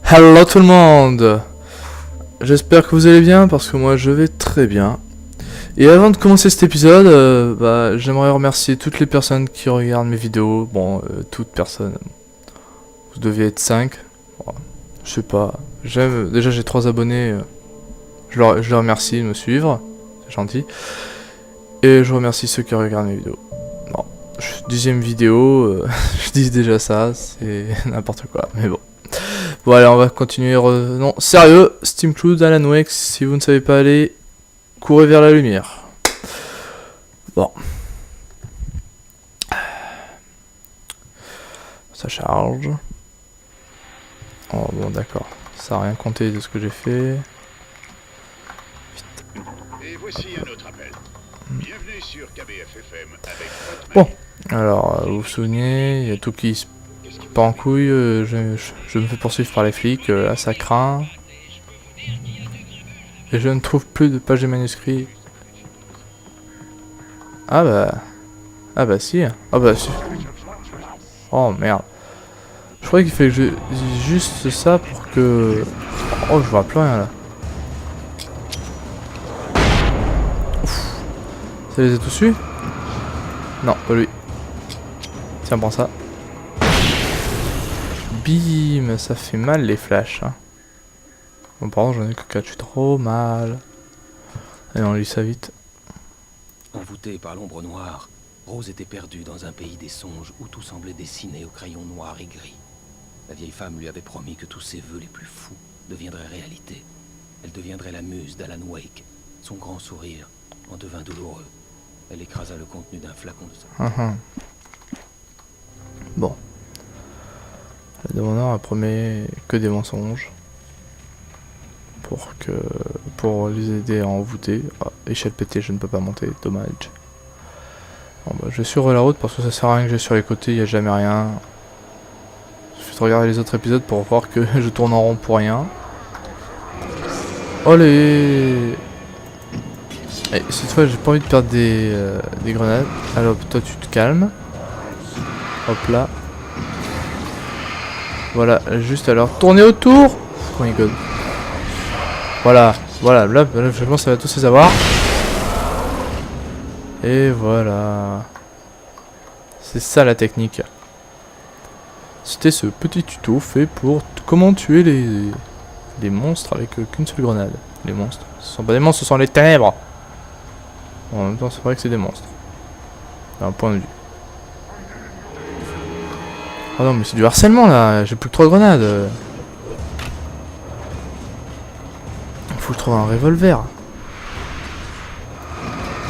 Hello tout le monde. J'espère que vous allez bien parce que moi je vais très bien. Et avant de commencer cet épisode, j'aimerais remercier toutes les personnes qui regardent mes vidéos. Bon, toutes personnes. Vous deviez être 5. Bon, je sais pas. Déjà j'ai 3 abonnés. Je les remercie de me suivre. C'est gentil. Et je remercie ceux qui regardent mes vidéos. Bon, 10ème vidéo. Je dis déjà ça. C'est n'importe quoi. Mais bon. Bon allez, on va continuer. Non, sérieux, Steam Cloud, Alan Wake, si vous ne savez pas aller, courez vers la lumière. Bon. Ça charge. Oh bon, d'accord. Ça n'a rien compté de ce que j'ai fait. Et voici un autre appel. Bienvenue sur KBFFM avec Bon, alors, vous vous souvenez, il y a tout qui se part en couille, je me fais poursuivre par les flics, là ça craint. Et je ne trouve plus de pages de manuscrits. Ah bah si. Ah bah si. Oh merde. Je croyais qu'il fallait que je dise juste ça pour que... Oh, je vois plus rien là. Ouf. Ça les a tous eu? Non, pas lui. Tiens, prends ça. Bim, ça fait mal les flashs. Hein. Bon, pardon, j'en ai que 4, je suis trop mal. Allez, on lit ça vite. Envoûtée par l'ombre noire, Rose était perdue dans un pays des songes où tout semblait dessiné au crayon noir et gris. La vieille femme lui avait promis que tous ses vœux les plus fous deviendraient réalité. Elle deviendrait la muse d'Alan Wake. Son grand sourire en devint douloureux. Elle écrasa le contenu d'un flacon de sang. Bon. Le demandeur promet que des mensonges. Pour les aider à envoûter. Ah, échelle pétée, je ne peux pas monter, dommage. Bon bah je vais sur la route parce que ça sert à rien que j'ai sur les côtés, il n'y a jamais rien. Je vais regarder les autres épisodes pour voir que je tourne en rond pour rien. Allez. Et cette fois j'ai pas envie de perdre des grenades. Alors toi tu te calmes. Hop là. Voilà, juste alors tourner autour. Oh my god. Voilà, là je pense que ça va tous les avoir. Et voilà. C'est ça la technique. C'était ce petit tuto fait pour comment tuer les monstres avec qu'une seule grenade. Les monstres. Ce sont pas des monstres, ce sont les ténèbres. Bon, en même temps, c'est vrai que c'est des monstres. D'un point de vue. Oh non, mais c'est du harcèlement là. J'ai plus que 3 grenades. Faut que je trouve un revolver.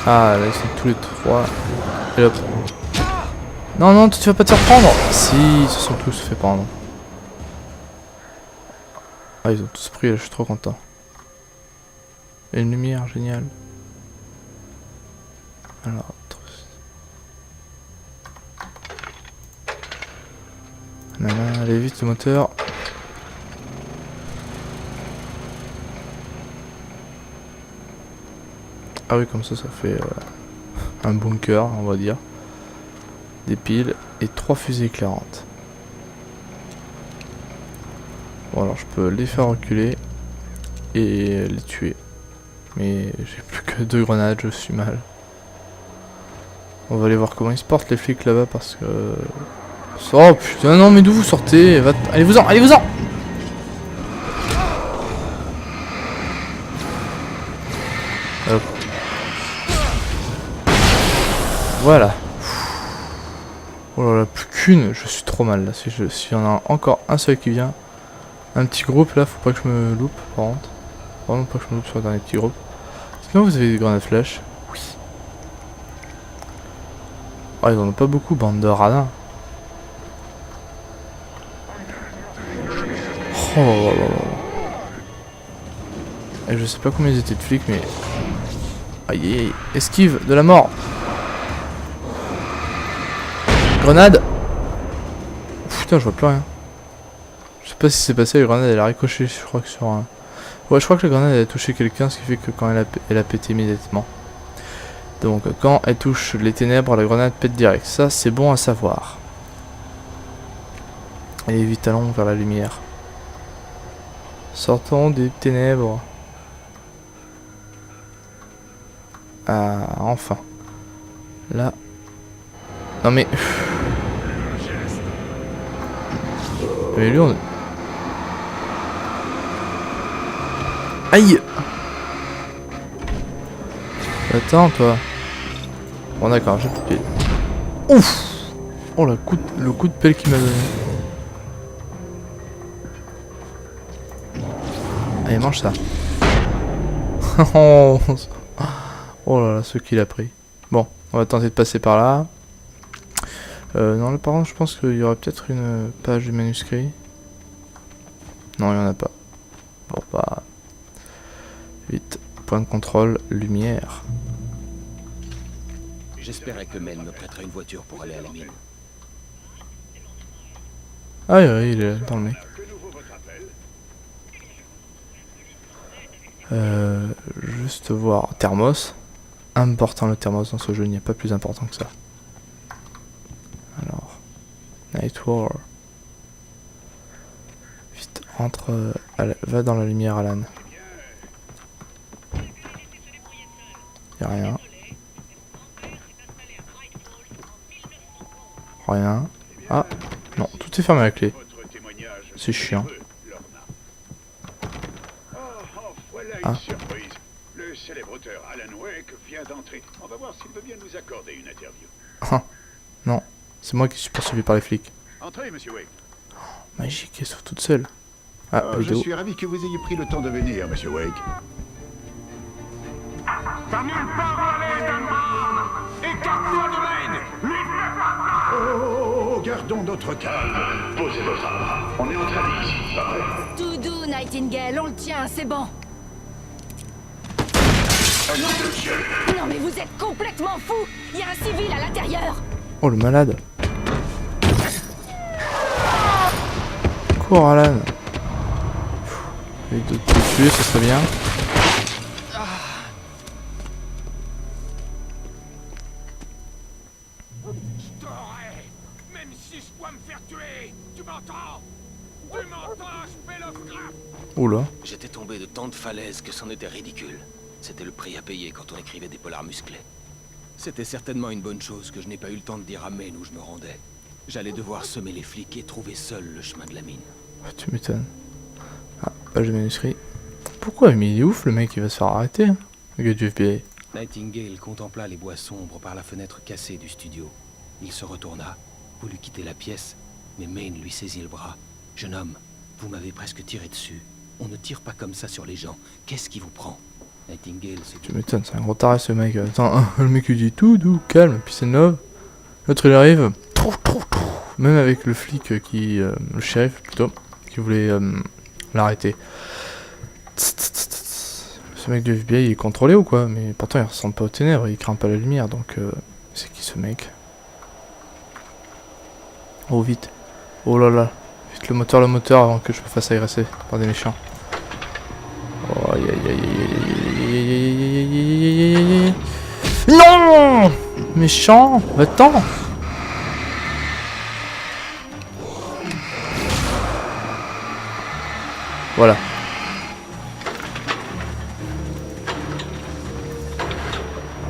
Ah, là, ils sont tous les 3. Et hop. Non, non, tu vas pas te faire prendre. Si, ils se sont tous fait prendre. Ah, ils ont tous pris, là, je suis trop content. Et une lumière, génial. Alors, allez vite le moteur. Ah oui, comme ça fait un bunker, on va dire. Des piles et 3 fusées éclairantes. Bon, alors je peux les faire reculer et les tuer. Mais j'ai plus que 2 grenades, je suis mal. On va aller voir comment ils se portent les flics là-bas parce que... Oh putain, non mais d'où vous sortez? Allez-vous-en, allez-vous-en! Hop. Voilà. Oh là là, plus qu'une, je suis trop mal là. S'il y en a encore un seul qui vient, un petit groupe là, faut pas que je me loupe par contre. Vraiment pas que je me loupe sur le dernier petit groupe. Sinon vous avez des grenades flash? Oui. Oh, ils en ont pas beaucoup, bande de radins. Oh là là là. Et je sais pas combien ils étaient de flics, mais... Aïe aïe aïe, esquive de la mort. Grenade. Putain, je vois plus rien. Je sais pas si c'est passé, la grenade elle a ricoché, je crois que sur un... Ouais, je crois que la grenade elle a touché quelqu'un, ce qui fait que quand elle a pété immédiatement. Donc quand elle touche les ténèbres, la grenade pète direct. Ça c'est bon à savoir. Allez vite, allons vers la lumière. Sortons des ténèbres. Ah, enfin. Là. Non mais... Mais lui on... Aïe! Attends toi. Bon d'accord, j'ai plus de pile. Ouf! Oh le coup de pelle qu'il m'a donné. Allez, mange ça. Oh là là, ce qu'il a pris. Bon, on va tenter de passer par là. Non, là par contre, je pense qu'il y aurait peut-être une page du manuscrit. Non, il n'y en a pas. Bon, bah... Vite. Point de contrôle, lumière. J'espérais que Mel me prêterait une voiture pour aller à la mine. Ah oui, oui, il est dans le mec. Juste voir thermos. Important le thermos dans ce jeu, il n'y a pas plus important que ça. Alors, Night War. Vite, rentre, va dans la lumière, Alan. Y'a rien. Rien. Ah, non, tout est fermé à la clé. C'est chiant. Voilà une surprise. Le célèbre auteur Alan Wake vient d'entrer. On va voir s'il veut bien nous accorder une interview. Ah, non, c'est moi qui suis poursuivi par les flics. Entrez, monsieur Wake. Magique, elle s'ouvre toute seule. Ah, Je vidéo. suis ravi que vous ayez pris le temps de venir, monsieur Wake. T'as nulle part où aller, Dunbar! Écarte-toi de Maine! Oh, gardons notre calme. Posez votre arme. On est entre amis ici, pas vrai? Tout doux, Nightingale, on le tient, c'est bon. Non mais vous êtes complètement fou. Il y a un civil à l'intérieur. Oh, le malade. Cours, Alan. Avec d'autres te tuer, ce serait bien. Je t'aurai! Même si je dois me faire tuer! Tu m'entends? Tu m'entends, Spellofcraft? Oula. J'étais tombé de tant de falaises que c'en était ridicule. C'était le prix à payer quand on écrivait des polars musclés. C'était certainement une bonne chose que je n'ai pas eu le temps de dire à Maine où je me rendais. J'allais devoir semer les flics et trouver seul le chemin de la mine. Ah, tu m'étonnes. Ah, page de manuscrit. Pourquoi? Mais il est ouf, le mec, il va se faire arrêter. Hein. Le gars du FBI. Nightingale contempla les bois sombres par la fenêtre cassée du studio. Il se retourna, voulut quitter la pièce, mais Maine lui saisit le bras. « Jeune homme, vous m'avez presque tiré dessus. On ne tire pas comme ça sur les gens. Qu'est-ce qui vous prend ?» Nightingale se Tu m'étonnes, c'est un gros taré ce mec. Attends, le mec il dit tout doux, calme, puis c'est neuf. L'autre il arrive, même avec le flic qui... le shérif plutôt, qui voulait l'arrêter. Ce mec du FBI il est contrôlé ou quoi? Mais pourtant il ressemble pas aux ténèbres, il craint pas la lumière, donc... c'est qui ce mec? Oh vite. Oh là là. Vite le moteur avant que je me fasse agresser par des méchants. Oh aïe aïe aïe aïe aïe aïe. Non! Méchant! Va-t'en! Voilà.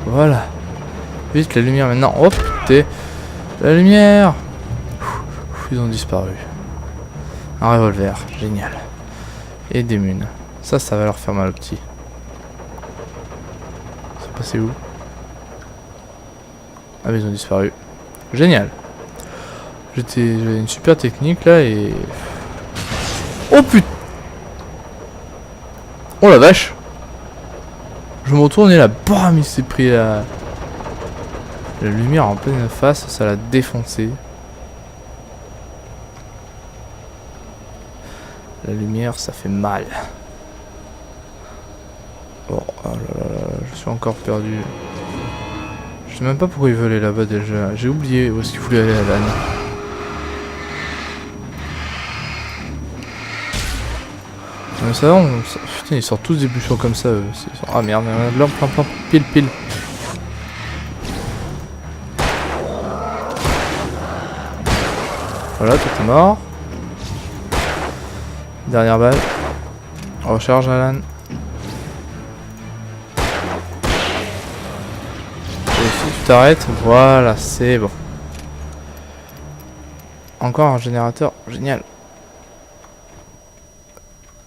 Voilà. Vite la lumière maintenant. Hop! La lumière! Ils ont disparu. Un revolver. Génial. Et des munes. Ça va leur faire mal au petit. C'est passé où? Ah mais ils ont disparu. Génial. J'avais une super technique là et... Oh putain! Oh la vache! Je me retourne et là, bam, il s'est pris la lumière en pleine face, ça l'a défoncé. La lumière, ça fait mal. Oh, oh là là, je suis encore perdu. Je sais même pas pourquoi il veut aller là-bas déjà. J'ai oublié où est-ce qu'il voulait aller, Alan. Mais ça va, putain, ils sortent tous des bouchons comme ça. Ah merde, là, pile. Voilà, tout est mort. Dernière balle. Recharge, Alan. Et si tu t'arrêtes, voilà, c'est bon. Encore un générateur, génial.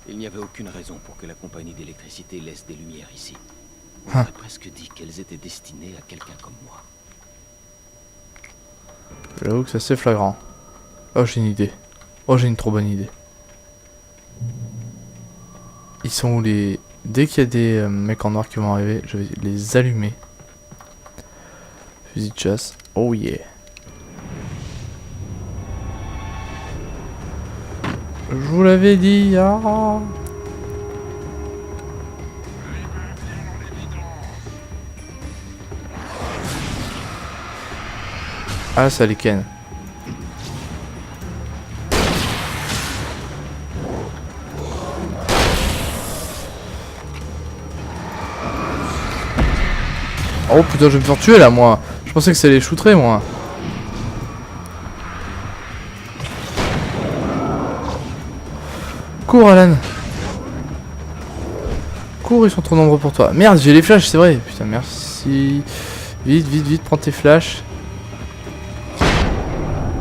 Il n'y avait aucune raison pour que la compagnie d'électricité laisse des lumières ici. On Hein. aurait presque dit qu'elles étaient destinées à quelqu'un comme moi. J'avoue que c'est assez flagrant. Oh, j'ai une idée. Oh, j'ai une trop bonne idée. Ils sont où les... Dès qu'il y a des mecs en noir qui vont arriver, je vais les allumer. Fusil de chasse. Oh yeah. Je vous l'avais dit. Ah. Ah, ça les ken. Oh putain, je vais me faire tuer là, moi. Je pensais que ça les shooterait, moi. Cours, Alan. Cours, ils sont trop nombreux pour toi. Merde, j'ai les flashs, c'est vrai. Putain, merci. Vite, vite, vite, prends tes flashs.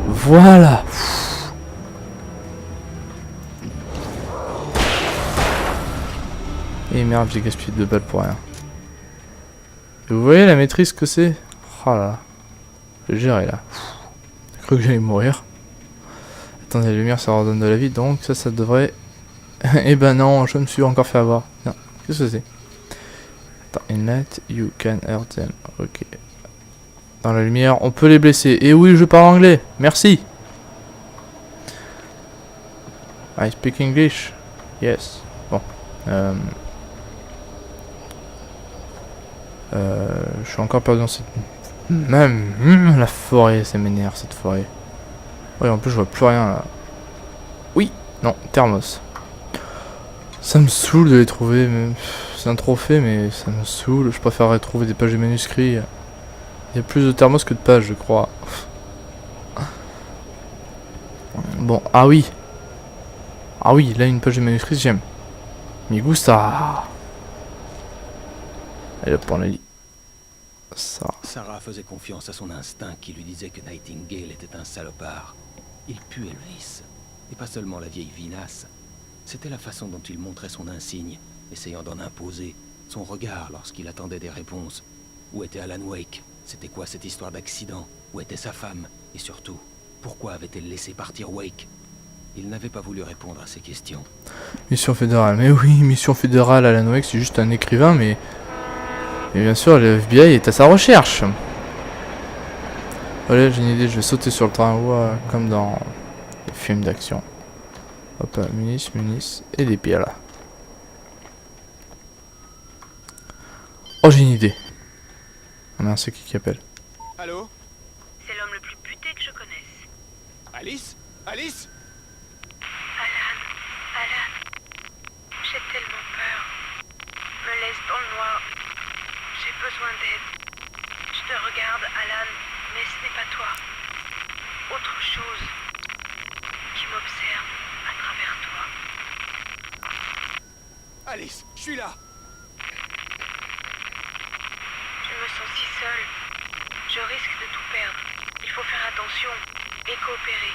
Voilà. Et merde, j'ai gaspillé 2 balles pour rien. Et vous voyez la maîtrise que c'est? Oh là là. J'ai géré là. J'ai cru que j'allais mourir. Attendez, la lumière ça redonne de la vie, donc ça devrait... Eh ben non, je me suis encore fait avoir. Non, qu'est-ce que c'est? Attends, inlet, you can hurt them. Ok. Dans la lumière, on peut les blesser. Et oui, je parle anglais. Merci. I speak English. Yes. Bon. Je suis encore perdu dans cette... Même la forêt, ça m'énerve cette forêt. Oui, en plus je vois plus rien là. Oui, non, thermos. Ça me saoule de les trouver, mais... c'est un trophée, mais ça me saoule. Je préférerais trouver des pages de manuscrits. Il y a plus de thermos que de pages, je crois. Bon, ah oui. Ah oui, là une page de manuscrits, j'aime. Me gusta. Et là, on a dit ça. Sarah faisait confiance à son instinct qui lui disait que Nightingale était un salopard. Il pue Elvis. Et pas seulement la vieille vinasse. C'était la façon dont il montrait son insigne, essayant d'en imposer, son regard lorsqu'il attendait des réponses. Où était Alan Wake? C'était quoi cette histoire d'accident? Où était sa femme? Et surtout, pourquoi avait-elle laissé partir Wake? Il n'avait pas voulu répondre à ces questions. Mission fédérale. Mais oui, mission fédérale, Alan Wake, c'est juste un écrivain, mais bien sûr, le FBI est à sa recherche. Voilà, j'ai une idée, je vais sauter sur le train comme dans les films d'action. Hop, munis, et des pieds là. Oh, j'ai une idée. Oh merde, c'est qui appelle? Allô? C'est l'homme le plus buté que je connaisse. Alice? Alice? Alan, j'ai tellement peur. Me laisse dans le noir. J'ai besoin d'aide. Je te regarde, Alan, mais ce n'est pas toi. Autre chose qui m'observe à travers toi. Alice, je suis là. Je me sens si seule. Je risque de tout perdre. Il faut faire attention et coopérer.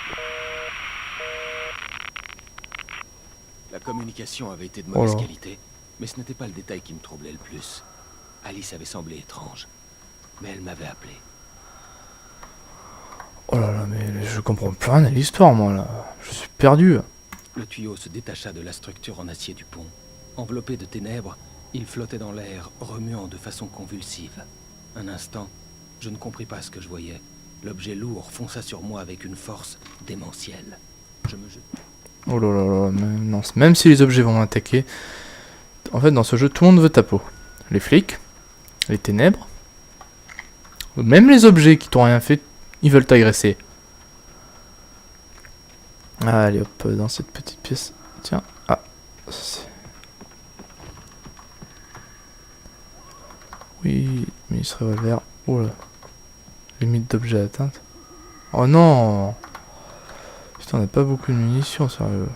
La communication avait été de Oh mauvaise là. qualité, mais ce n'était pas le détail qui me troublait le plus. Alice avait semblé étrange, mais elle m'avait appelé. Oh là là, mais je comprends plus rien à l'histoire, moi là. Je suis perdu. Le tuyau se détacha de la structure en acier du pont. Enveloppé de ténèbres, il flottait dans l'air, remuant de façon convulsive. Un instant, je ne compris pas ce que je voyais. L'objet lourd fonça sur moi avec une force démentielle. Je me jetai. Oh là là là, même si les objets vont m'attaquer, en fait dans ce jeu tout le monde veut ta peau. Les flics, les ténèbres, même les objets qui t'ont rien fait, ils veulent t'agresser. Allez hop, dans cette petite pièce, tiens, ah, oui, mais il serait revolver, oh là, limite d'objet atteinte. Oh non. Putain, on n'a pas beaucoup de munitions, sérieux.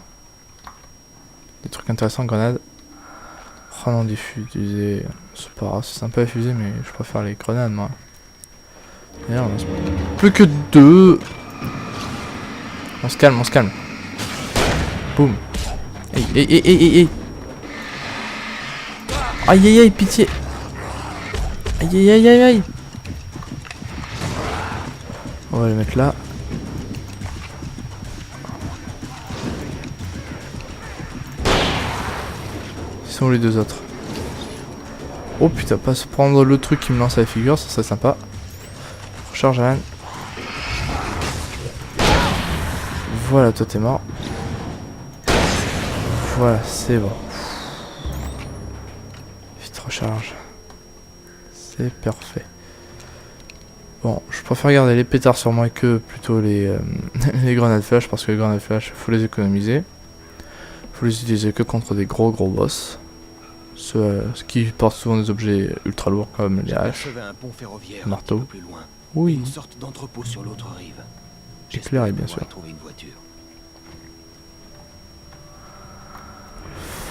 Des trucs intéressants, grenades. Ah non, des fusées. C'est pas grave, c'est sympa les fusées, mais je préfère les grenades moi. D'ailleurs, on reste plus que 2. On se calme, on se calme. Boum. Aïe. Aïe, pitié. Aïe. On va les mettre là. Ils sont où les deux autres? Oh putain, pas se prendre le truc qui me lance à la figure, ça serait sympa. Recharge Alan. Voilà, toi t'es mort. Voilà, c'est bon. Vite recharge. C'est parfait. Bon, je préfère garder les pétards sur moi que plutôt les, les grenades flash, parce que les grenades flash, faut les économiser. Faut les utiliser que contre des gros boss. Ce qui portent souvent des objets ultra lourds comme les haches, un pont ferroviaire le marteau. un petit peu plus loin. Oui, Une sorte d'entrepôt sur l'autre rive. éclairé bien pouvoir sûr. y trouver une voiture.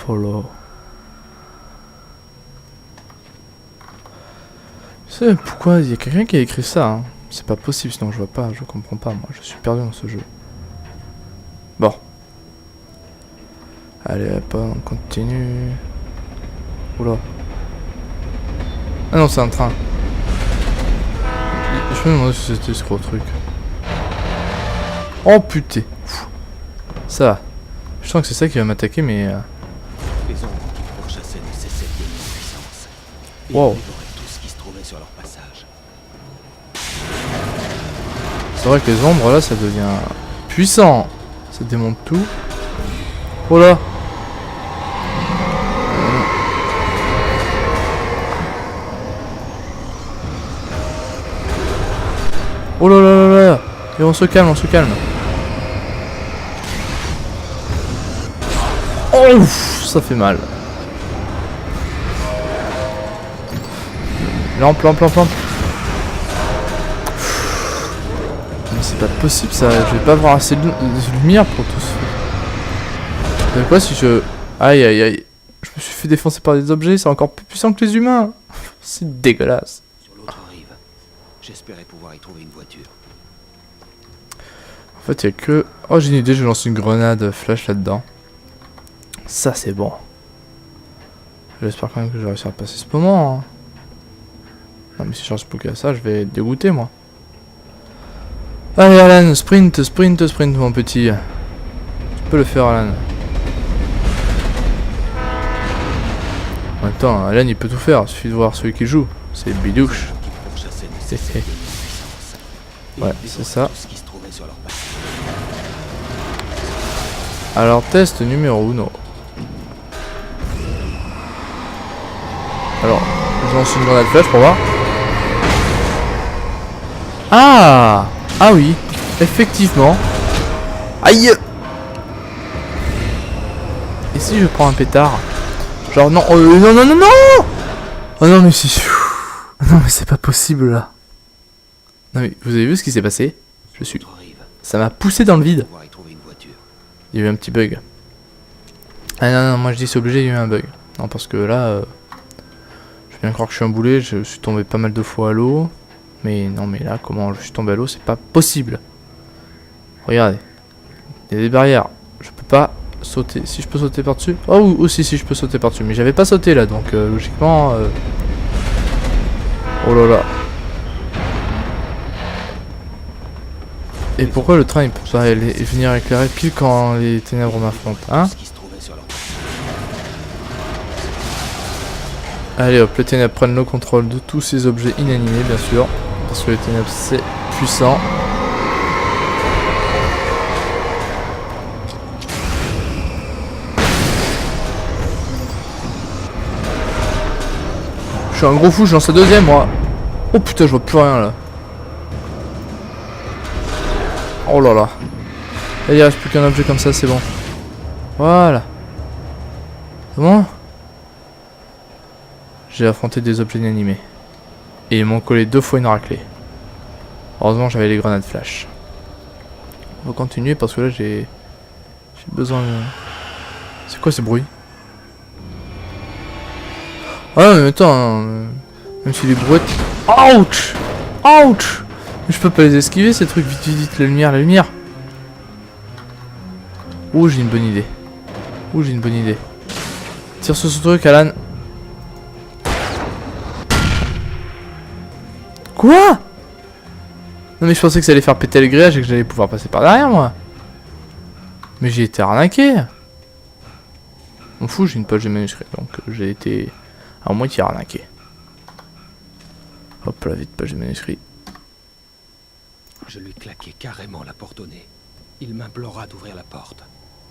Follow. Tu sais pourquoi il y a quelqu'un qui a écrit ça hein. C'est pas possible, sinon je vois pas, je comprends pas moi, je suis perdu dans ce jeu. Bon. Allez hop, on continue. Oula. Ah non, c'est un train. Je me demande si c'était ce gros truc. Oh putain. Ça va. Je sens que c'est ça qui va m'attaquer, mais... Les ombres qui pourchassaient ne cessaient de gagner en puissance. Et Wow. ils dévoraient tout ce qui se trouvait sur leur passage. C'est vrai que les ombres là ça devient puissant. Ça démonte tout. Oh là. Oh là là là là. Et on se calme, on se calme. Oh ouf, ça fait mal. Lampe. Mais c'est pas possible ça, je vais pas avoir assez de lumière pour tout ça. Vous savez quoi si je... Aïe. Je me suis fait défoncer par des objets, c'est encore plus puissant que les humains. C'est dégueulasse. Sur l'autre rive, j'espérais pouvoir y trouver une voiture. En fait il y a que... Oh j'ai une idée, je vais lancer une grenade flash là-dedans. Ça c'est bon. J'espère quand même que je vais réussir à passer ce moment. Hein. Non mais si je reste plus qu'à ça, je vais être dégoûté moi. Allez Alan, sprint mon petit. Tu peux le faire Alan. En même temps, Alan il peut tout faire, il suffit de voir celui qui joue. C'est Bidouche. Pourchassaient ne cessaient de gagner en puissance. Et Ouais, ils c'est dévoraient ça. tout ce qui se trouvait sur leur passage. Alors test numéro 1. Alors, je lance une grenade flash pour voir. Ah oui, effectivement. Aïe. Et si je prends un pétard? Genre non, non. Oh non mais si. Non mais c'est pas possible là. Non mais vous avez vu ce qui s'est passé? Je suis... L'autre rive, Ça m'a poussé dans le vide. pouvoir y trouver une voiture. Il y a eu un petit bug. Ah non, moi je dis c'est obligé, il y a eu un bug. Non parce que là... je vais bien croire que je suis un boulet, je suis tombé pas mal de fois à l'eau. Mais non mais là, comment je suis tombé à l'eau, c'est pas possible. Regardez. Il y a des barrières. Je peux pas sauter. Si je peux sauter par-dessus. Oh aussi si je peux sauter par-dessus. Mais j'avais pas sauté là, donc logiquement... Oh là là. Et pourquoi le train il peut pas venir éclairer pile quand les ténèbres m'affrontent, hein? Ce qui se trouvait sur leur Allez hop, les ténèbres prennent le contrôle de tous ces objets inanimés bien sûr. Parce que les ténèbres c'est puissant. Je suis un gros fou, je lance la deuxième moi. Oh putain, je vois plus rien là. Oh là là. Et il reste plus qu'un objet comme ça, c'est bon. Voilà. C'est bon? J'ai affronté des objets inanimés. Et ils m'ont collé 2 fois une raclée. Heureusement j'avais les grenades flash. On va continuer parce que là j'ai besoin de... C'est quoi ce bruit? Ah mais attends, hein, même si les brouettes... Ouch! Ouch! Je peux pas les esquiver ces trucs, vite vite vite, la lumière, la lumière. Oh j'ai une bonne idée. Oh j'ai une bonne idée. Tire sur ce truc Alan. Quoi? Non mais je pensais que ça allait faire péter le grillage et que j'allais pouvoir passer par derrière moi. Mais j'ai été arnaqué. M'en fous, j'ai une page de manuscrit, donc j'ai été à moitié arnaqué. Hop là, vite, page de manuscrit. Je lui claquai carrément la porte au nez. Il m'implora d'ouvrir la porte.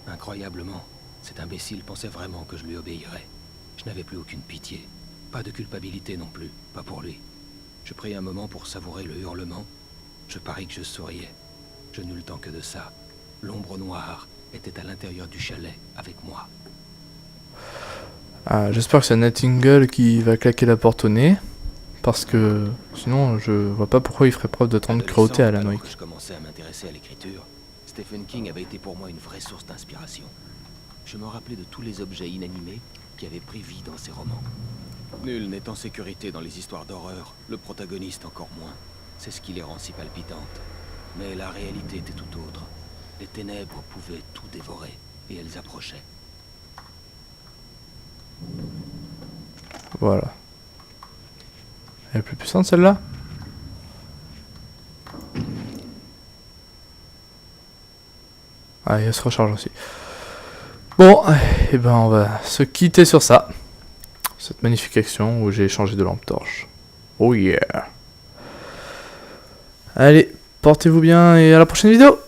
Incroyablement, cet imbécile pensait vraiment que je lui obéirais. Je n'avais plus aucune pitié. Pas de culpabilité non plus, pas pour lui. Je pris un moment pour savourer le hurlement. Je parie que je souriais. Je n'eus le temps que de ça. L'ombre noire était à l'intérieur du chalet avec moi. Ah, j'espère que c'est Nightingale qui va claquer la porte au nez. Parce que sinon, je vois pas pourquoi il ferait preuve de tant de cruauté à Alan Wake. Alors que je commençais à m'intéresser à l'écriture, Stephen King avait été pour moi une vraie source d'inspiration. Je me rappelais de tous les objets inanimés qui avaient pris vie dans ses romans. Nul n'est en sécurité dans les histoires d'horreur, le protagoniste encore moins. C'est ce qui les rend si palpitantes. Mais la réalité était tout autre. Les ténèbres pouvaient tout dévorer, et elles approchaient. Voilà. Elle est plus puissante celle-là? Ah, elle se recharge aussi. Bon, et ben on va se quitter sur ça. Cette magnifique action où j'ai changé de lampe torche. Oh yeah. Allez, portez-vous bien et à la prochaine vidéo.